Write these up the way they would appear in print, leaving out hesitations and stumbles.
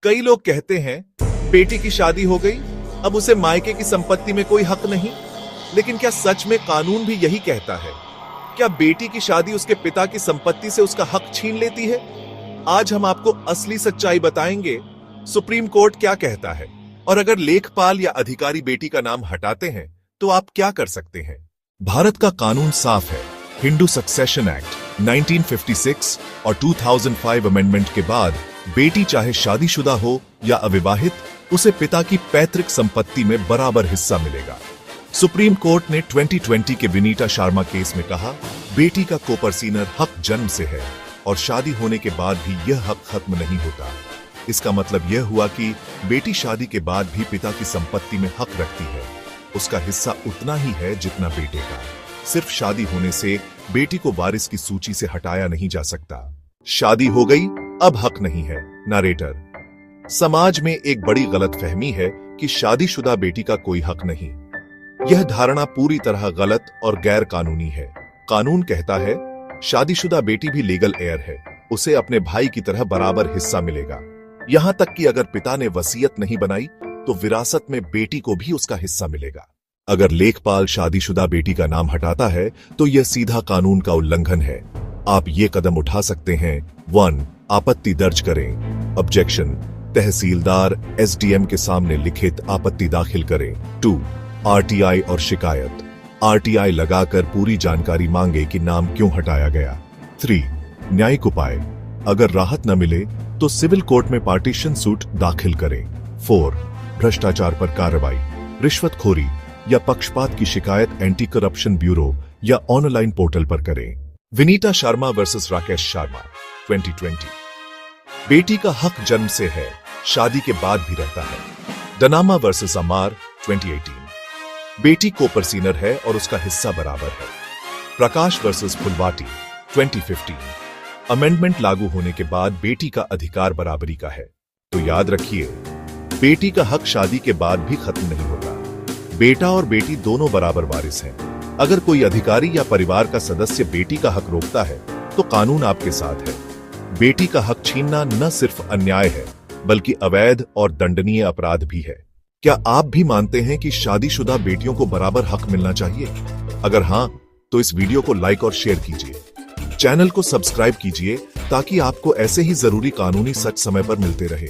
कई लोग कहते हैं बेटी की शादी हो गई, अब उसे मायके की संपत्ति में कोई हक नहीं। लेकिन क्या सच में कानून भी यही कहता है? क्या बेटी की शादी उसके पिता की संपत्ति से उसका हक छीन लेती है? आज हम आपको असली सच्चाई बताएंगे। सुप्रीम कोर्ट क्या कहता है, और अगर लेखपाल या अधिकारी बेटी का नाम हटाते हैं तो आप क्या कर सकते हैं? भारत का कानून साफ है। हिंदू सक्सेशन एक्ट 1956 और 2005 अमेंडमेंट के बाद बेटी चाहे शादीशुदा हो या अविवाहित, उसे पिता की पैतृक संपत्ति में बराबर हिस्सा मिलेगा। सुप्रीम कोर्ट ने 2020 के विनीता शर्मा केस में कहा, बेटी का कोपरसीनर हक जन्म से है और शादी होने के बाद भी यह हक खत्म नहीं होता। इसका मतलब यह हुआ कि बेटी शादी के बाद भी पिता की संपत्ति में हक रखती है। उसका हिस्सा उतना ही है जितना बेटे का। सिर्फ शादी होने से बेटी को वारिस की सूची से हटाया नहीं जा सकता। शादी हो गई, अब हक नहीं है। नरेटर। समाज में एक बड़ी गलतफहमी है कि शादीशुदा बेटी का कोई हक नहीं। यह धारणा पूरी तरह गलत और गैर कानूनी है। कानून कहता है शादीशुदा बेटी भी लीगल हेयर है, उसे अपने भाई की तरह बराबर हिस्सा मिलेगा। यहां तक कि अगर पिता ने वसीयत नहीं बनाई तो विरासत में बेटी को भी उसका हिस्सा मिलेगा। अगर लेखपाल शादीशुदा बेटी का नाम हटाता है तो यह सीधा कानून का उल्लंघन है। आप ये कदम उठा सकते हैं। 1. आपत्ति दर्ज करें। ऑब्जेक्शन। तहसीलदार एसडीएम के सामने लिखित आपत्ति दाखिल करें। 2. आरटीआई और शिकायत। आरटीआई लगाकर पूरी जानकारी मांगे कि नाम क्यों हटाया गया। 3. न्यायिक उपाय। अगर राहत न मिले तो सिविल कोर्ट में पार्टीशन सूट दाखिल करें। 4. भ्रष्टाचार पर कार्रवाई। रिश्वतखोरी या पक्षपात की शिकायत एंटी करप्शन ब्यूरो या ऑनलाइन पोर्टल पर करें। विनीता शर्मा वर्सेस राकेश शर्मा 2020। बेटी का हक जन्म से है, शादी के बाद भी रहता है। दनामा वर्सेस अमार 2018। बेटी कोपरसीनर है और उसका हिस्सा बराबर है। प्रकाश वर्सेस फुलवाटी 2015। अमेंडमेंट लागू होने के बाद बेटी का अधिकार बराबरी का है। तो याद रखिए, बेटी का हक शादी के बाद भी खत्म नहीं होता। बेटा और बेटी दोनों बराबर वारिस हैं। अगर कोई अधिकारी या परिवार का सदस्य बेटी का हक रोकता है तो कानून आपके साथ है। बेटी का हक छीनना न सिर्फ अन्याय है बल्कि अवैध और दंडनीय अपराध भी है। क्या आप भी मानते हैं कि शादीशुदा बेटियों को बराबर हक मिलना चाहिए? अगर हां, तो इस वीडियो को लाइक और शेयर कीजिए। चैनल को सब्सक्राइब कीजिए ताकि आपको ऐसे ही जरूरी कानूनी सच समय पर मिलते रहे।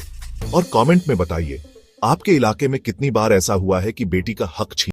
और कमेंट में बताइए, आपके इलाके में कितनी बार ऐसा हुआ है कि बेटी का हक छीन